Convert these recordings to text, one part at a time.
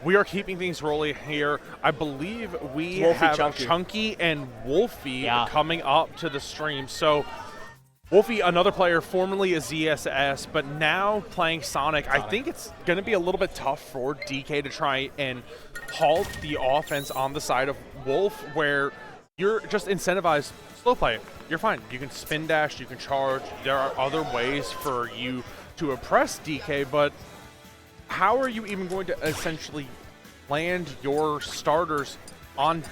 We are keeping things rolling here. I believe we Woulphy, have Chunky and Woulphy coming up to the stream. So Woulphy, another player formerly a ZSS, but now playing Sonic. I think it's going to be a little bit tough for DK to try and halt the offense on the side of Wolf, where you're just incentivized, slow play it. You're fine. You can spin dash, you can charge. There are other ways for you to oppress DK, but how are you even going to essentially land your starters on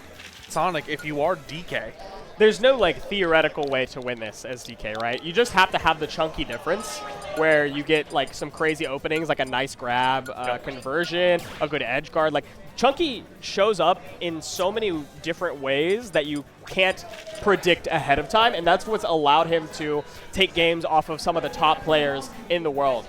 Sonic if you are DK? There's no like theoretical way to win this as DK, right? You just have to have the chunky difference where you get like some crazy openings, like a nice grab, conversion, a good edge guard. Like Chunky shows up in so many different ways that you can't predict ahead of time, and that's what's allowed him to take games off of some of the top players in the world.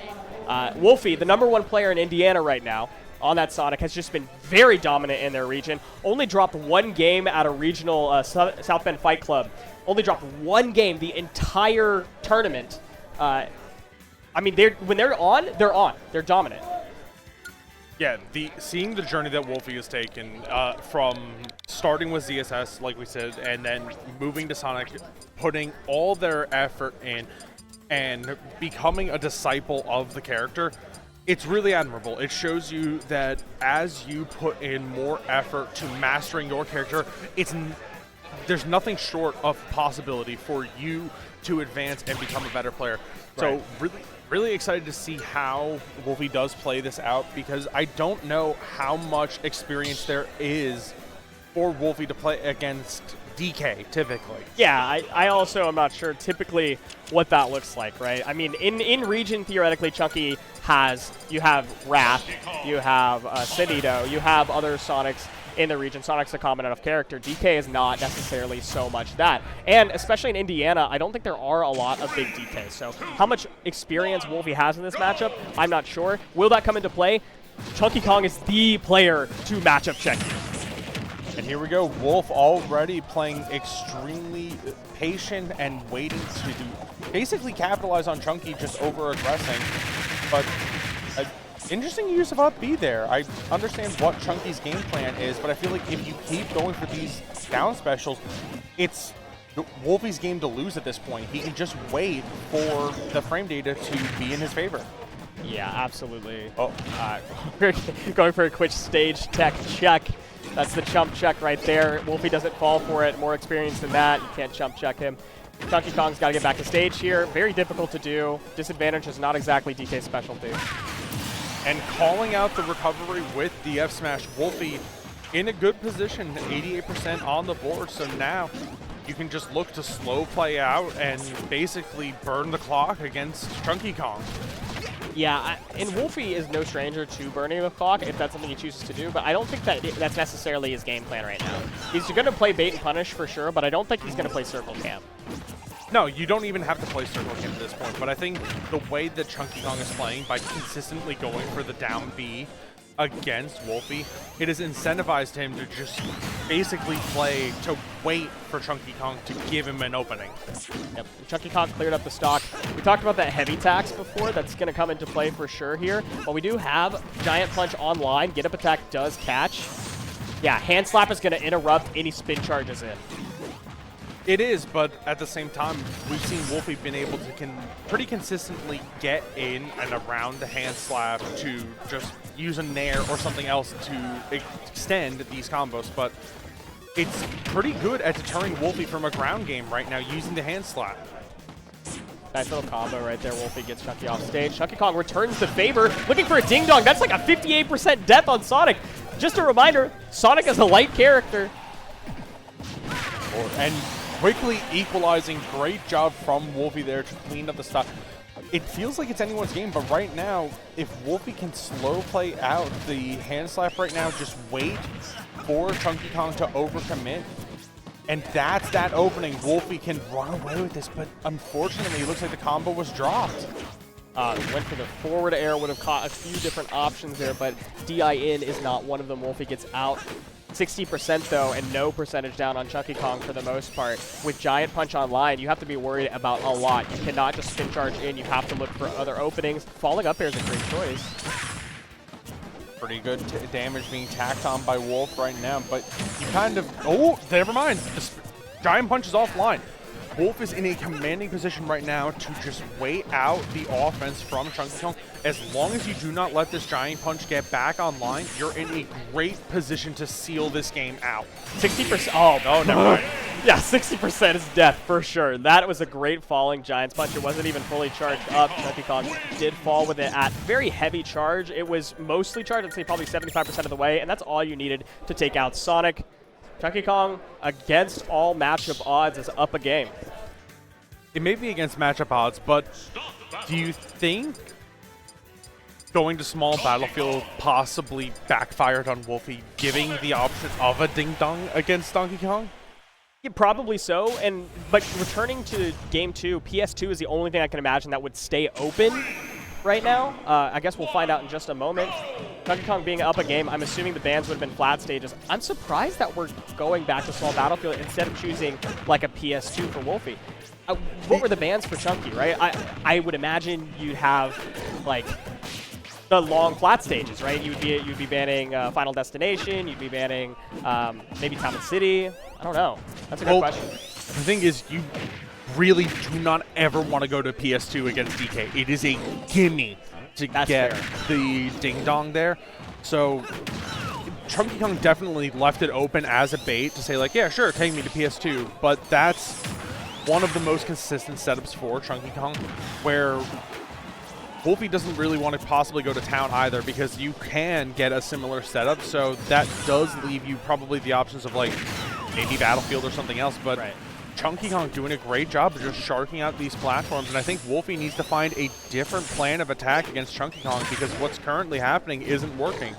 Woulphy, the #1 player in Indiana right now, on that Sonic, has just been very dominant in their region. Only dropped 1 game at a regional South Bend Fight Club. Only dropped 1 game the entire tournament. I mean, when they're on, they're on. They're dominant. Yeah, seeing the journey that Woulphy has taken from starting with ZSS, like we said, and then moving to Sonic, putting all their effort in, and becoming a disciple of the character, it's really admirable. It shows you that as you put in more effort to mastering your character, there's nothing short of possibility for you to advance and become a better player. Right. So really excited to see how Woulphy does play this out, because I don't know how much experience there is for Woulphy to play against DK typically. Yeah, I also am not sure typically what that looks like, right? I mean, in region, theoretically, Chunky you have Wrath, you have Sidito, you have other Sonics in the region. Sonic's a common enough character. DK is not necessarily so much that. And especially in Indiana, I don't think there are a lot of big DKs. So how much experience Woulphy has in this matchup, I'm not sure. Will that come into play? ChunkyKong is the player to matchup check. And here we go, Wolf already playing extremely patient and waiting to basically capitalize on Chunky just over-aggressing. But interesting use of up B there. I understand what Chunky's game plan is, but I feel like if you keep going for these down specials, it's Woulphy's game to lose at this point. He can just wait for the frame data to be in his favor. Yeah, absolutely. Oh, we're going for a quick stage tech check. That's the chump check right there. Woulphy doesn't fall for it. More experience than that. You can't chump check him. ChunkyKong's got to get back to stage here. Very difficult to do. Disadvantage is not exactly DK's specialty. And calling out the recovery with the F smash, Woulphy in a good position, 88% on the board. So now you can just look to slow play out and basically burn the clock against ChunkyKong. Yeah, and Woulphy is no stranger to burning the clock if that's something he chooses to do, but I don't think that's necessarily his game plan right now. He's going to play bait and punish for sure, but I don't think he's going to play circle camp. No, you don't even have to play circle camp at this point, but I think the way that ChunkyKong is playing, by consistently going for the down B against Woulphy, it has incentivized him to just basically play to wait for ChunkyKong to give him an opening. Yep, ChunkyKong cleared up the stock. We talked about that heavy tax before. That's going to come into play for sure here. But we do have Giant Punch online. Get up attack does catch. Yeah, Hand Slap is going to interrupt any spin charges in. It is, but at the same time, we've seen Woulphy been able to pretty consistently get in and around the Hand Slap to just use a nair or something else to extend these combos, but it's pretty good at deterring Woulphy from a ground game right now using the Hand Slap. Nice little combo right there. Woulphy gets Chunky off stage. ChunkyKong returns the favor, looking for a ding-dong. That's like a 58% death on Sonic. Just a reminder, Sonic is a light character. And quickly equalizing. Great job from Woulphy there to clean up the stock. It feels like it's anyone's game, but right now, if Woulphy can slow play out the Hand Slap right now, just wait for ChunkyKong to overcommit, and that's that opening. Woulphy can run away with this, but unfortunately, it looks like the combo was dropped. Went for the forward air, would have caught a few different options there, but DI in is not one of them. Woulphy gets out. 60% though, and no percentage down on ChunkyKong for the most part. With Giant Punch online, you have to be worried about a lot. You cannot just spin charge in. You have to look for other openings. Falling up air is a great choice. Pretty good damage being tacked on by Wolf right now, but you kind of... Oh, never mind. The Giant Punch is offline. Wolf is in a commanding position right now to just wait out the offense from ChunkyKong. As long as you do not let this Giant Punch get back online, you're in a great position to seal this game out. 60%. Oh, no, never mind. Yeah, 60% is death for sure. That was a great falling Giants Punch. It wasn't even fully charged up. ChunkyKong did fall with it at very heavy charge. It was mostly charged, I'd say probably 75% of the way, and that's all you needed to take out Sonic. ChunkyKong, against all matchup odds, is up a game. It may be against matchup odds, but do you think going to small battlefield possibly backfired on Woulphy, giving the option of a ding-dong against Donkey Kong? Yeah, probably so, but returning to Game 2, PS2 is the only thing I can imagine that would stay open right now. I guess we'll find out in just a moment. ChunkyKong being up a game, I'm assuming the bans would have been flat stages. I'm surprised that we're going back to small battlefield instead of choosing like a PS2 for Woulphy. What were the bans for Chunky, right? I would imagine you'd have like the long flat stages, right? You'd be banning Final Destination, you'd be banning maybe Town and City. I don't know. That's a good question. The thing is, you really do not ever want to go to PS2 against DK. It is a gimme to get the ding-dong there. So ChunkyKong definitely left it open as a bait to say, like, yeah, sure, take me to PS2. But that's one of the most consistent setups for ChunkyKong, where Woulphy doesn't really want to possibly go to town either, because you can get a similar setup. So that does leave you probably the options of, like, maybe Battlefield or something else. But ChunkyKong doing a great job of just sharking out these platforms, and I think Woulphy needs to find a different plan of attack against ChunkyKong, because what's currently happening isn't working.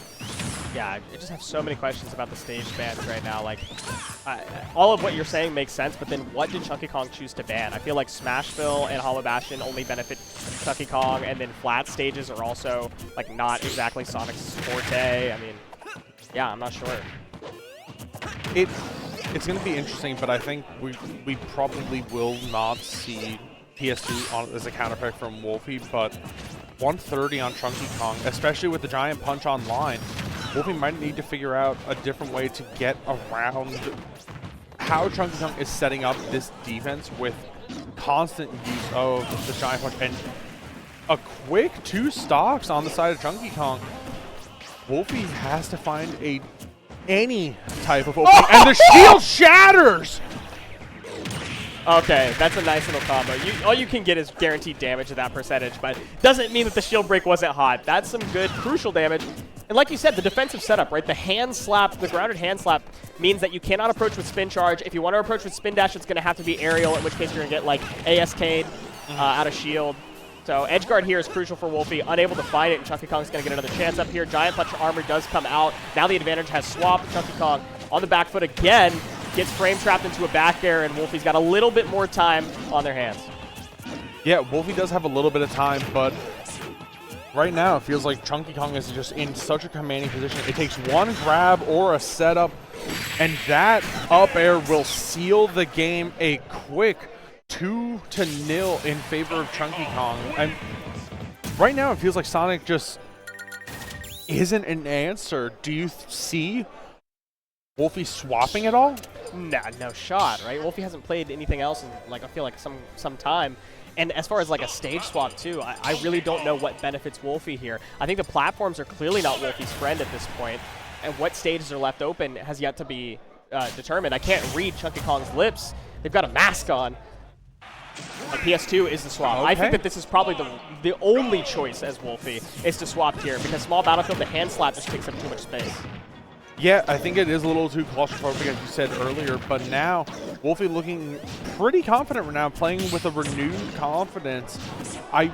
Yeah, I just have so many questions about the stage bans right now. Like, all of what you're saying makes sense, but then what did ChunkyKong choose to ban? I feel like Smashville and Hollow Bastion only benefit ChunkyKong, and then flat stages are also like not exactly Sonic's forte. I mean, yeah, I'm not sure. It's going to be interesting, but I think we probably will not see PS2 as a counterpick from Woulphy, but 130 on ChunkyKong, especially with the Giant Punch online, Woulphy might need to figure out a different way to get around how ChunkyKong is setting up this defense with constant use of the Giant Punch and a quick 2 stocks on the side of ChunkyKong. Woulphy has to find any type of opening, and the shield shatters! Okay, that's a nice little combo. All you can get is guaranteed damage at that percentage, but doesn't mean that the shield break wasn't hot. That's some good, crucial damage. And like you said, the defensive setup, right? The hand slap, the grounded hand slap means that you cannot approach with spin charge. If you want to approach with spin dash, it's going to have to be aerial, in which case you're going to get like ASK'd out of shield. So edge guard here is crucial for Woulphy. Unable to find it, and ChunkyKong's going to get another chance up here. Giant Punch armor does come out. Now the advantage has swapped. ChunkyKong on the back foot again. Gets frame trapped into a back air, and Woulphy's got a little bit more time on their hands. Yeah, Woulphy does have a little bit of time, but right now it feels like ChunkyKong is just in such a commanding position. It takes one grab or a setup, and that up air will seal the game a quick 2-0 in favor of ChunkyKong. And right now it feels like Sonic just isn't an answer. Do you see Woulphy swapping at all? Nah, no shot, right? Woulphy hasn't played anything else in, like, I feel like some time. And as far as like a stage swap too, I really don't know what benefits Woulphy here. I think the platforms are clearly not Woulphy's friend at this point, and what stages are left open has yet to be determined. I can't read ChunkyKong's lips. They've got a mask on. PS2 is the swap. Okay. I think that this is probably the only choice as Woulphy is to swap here, because small battlefield, the hand slap just takes up too much space. Yeah, I think it is a little too claustrophobic, as you said earlier, but now Woulphy looking pretty confident right now, playing with a renewed confidence. I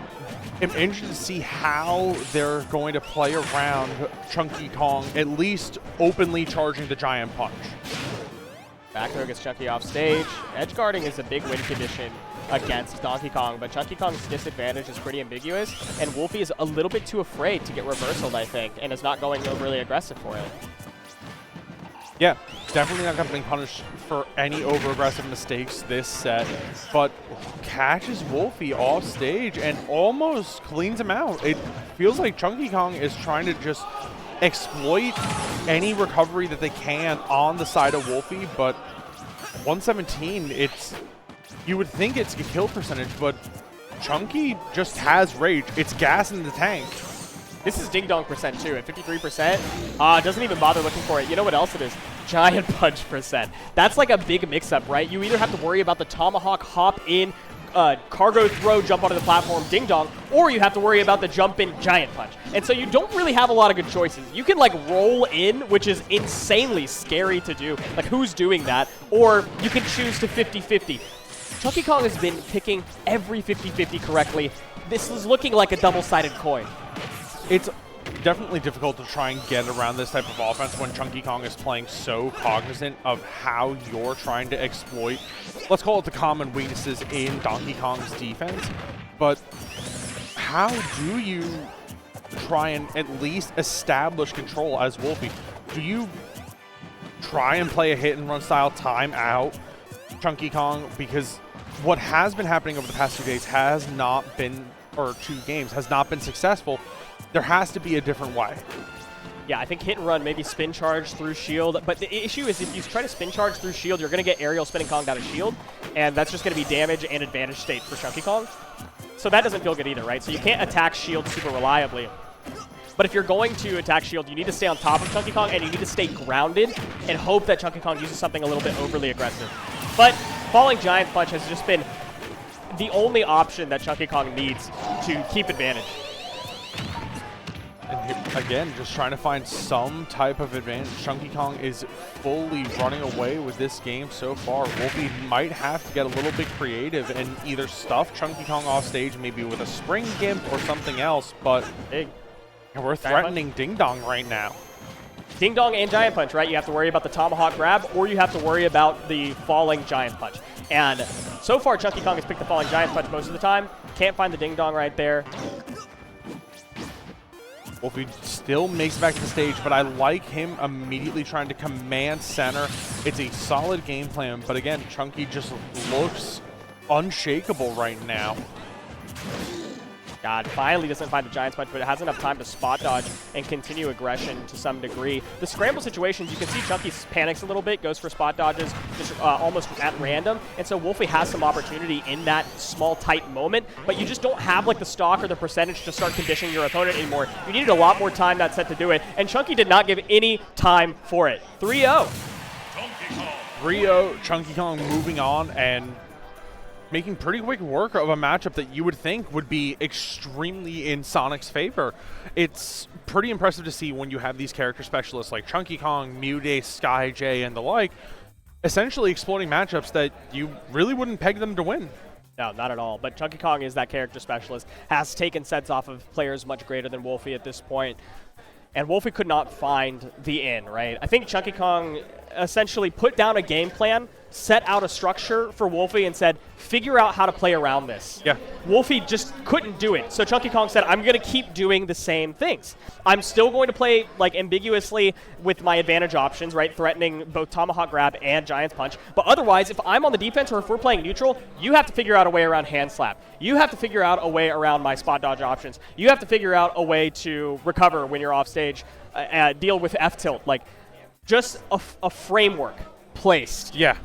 am interested to see how they're going to play around ChunkyKong, at least openly charging the Giant Punch. Back throw gets Chunky off stage. Edge guarding is a big win condition against Donkey Kong, but ChunkyKong's disadvantage is pretty ambiguous, and Woulphy is a little bit too afraid to get reversaled, I think, and is not going overly aggressive for it. Yeah, definitely not going to be punished for any over-aggressive mistakes this set, but catches Woulphy off stage and almost cleans him out. It feels like ChunkyKong is trying to just exploit any recovery that they can on the side of Woulphy, but 117, you would think it's a kill percentage, but Chunky just has rage. It's gas in the tank. This is Ding Dong percent too at 53%. Doesn't even bother looking for it. You know what else it is? Giant Punch percent. That's like a big mix-up, right? You either have to worry about the Tomahawk hop in, cargo throw, jump onto the platform, Ding Dong, or you have to worry about the jump in Giant Punch. And so you don't really have a lot of good choices. You can like roll in, which is insanely scary to do. Like who's doing that? Or you can choose to 50-50. ChunkyKong has been picking every 50-50 correctly. This is looking like a double-sided coin. It's definitely difficult to try and get around this type of offense when ChunkyKong is playing so cognizant of how you're trying to exploit, let's call it the common weaknesses in Donkey Kong's defense. But how do you try and at least establish control as Woulphy? Do you try and play a hit-and-run style timeout ChunkyKong? Because what has been happening over the past 2 days has not been, or 2 games, has not been successful. There has to be a different way. Yeah, I think hit and run, maybe spin charge through shield. But the issue is if you try to spin charge through shield, you're going to get aerial spinning Kong down to shield. And that's just going to be damage and advantage state for ChunkyKong. So that doesn't feel good either, right? So you can't attack shield super reliably. But if you're going to attack shield, you need to stay on top of ChunkyKong and you need to stay grounded and hope that ChunkyKong uses something a little bit overly aggressive. But falling Giant Punch has just been the only option that ChunkyKong needs to keep advantage. And here, again, just trying to find some type of advantage. ChunkyKong is fully running away with this game so far. Woulphy might have to get a little bit creative and either stuff ChunkyKong off stage, maybe with a Spring Gimp or something else, but we're threatening Ding Dong right now. Ding Dong and Giant Punch, right? You have to worry about the Tomahawk grab, or you have to worry about the falling Giant Punch. And so far, ChunkyKong has picked the falling Giant Punch most of the time. Can't find the Ding Dong right there. Woulphy still makes it back to the stage, but I like him immediately trying to command center. It's a solid game plan, but again, Chunky just looks unshakable right now. God, finally doesn't find the Giant Punch, but it has enough time to spot dodge and continue aggression to some degree. The scramble situations, you can see Chunky panics a little bit, goes for spot dodges just almost at random, and so Woulphy has some opportunity in that small, tight moment, but you just don't have like the stock or the percentage to start conditioning your opponent anymore. You needed a lot more time that set to do it, and Chunky did not give any time for it. 3-0. 3-0, ChunkyKong moving on and making pretty quick work of a matchup that you would think would be extremely in Sonic's favor. It's pretty impressive to see when you have these character specialists like ChunkyKong, Mude, SkyJ, and the like, essentially exploiting matchups that you really wouldn't peg them to win. No, not at all. But ChunkyKong is that character specialist, has taken sets off of players much greater than Woulphy at this point. And Woulphy could not find the in, right? I think ChunkyKong essentially put down a game plan, set out a structure for Woulphy and said, figure out how to play around this. Yeah. Woulphy just couldn't do it. So ChunkyKong said, I'm going to keep doing the same things. I'm still going to play like ambiguously with my advantage options, right? Threatening both Tomahawk Grab and Giant Punch. But otherwise, if I'm on the defense or if we're playing neutral, you have to figure out a way around hand slap. You have to figure out a way around my spot dodge options. You have to figure out a way to recover when you're off stage, deal with F-tilt. Like, just a framework placed. Yeah.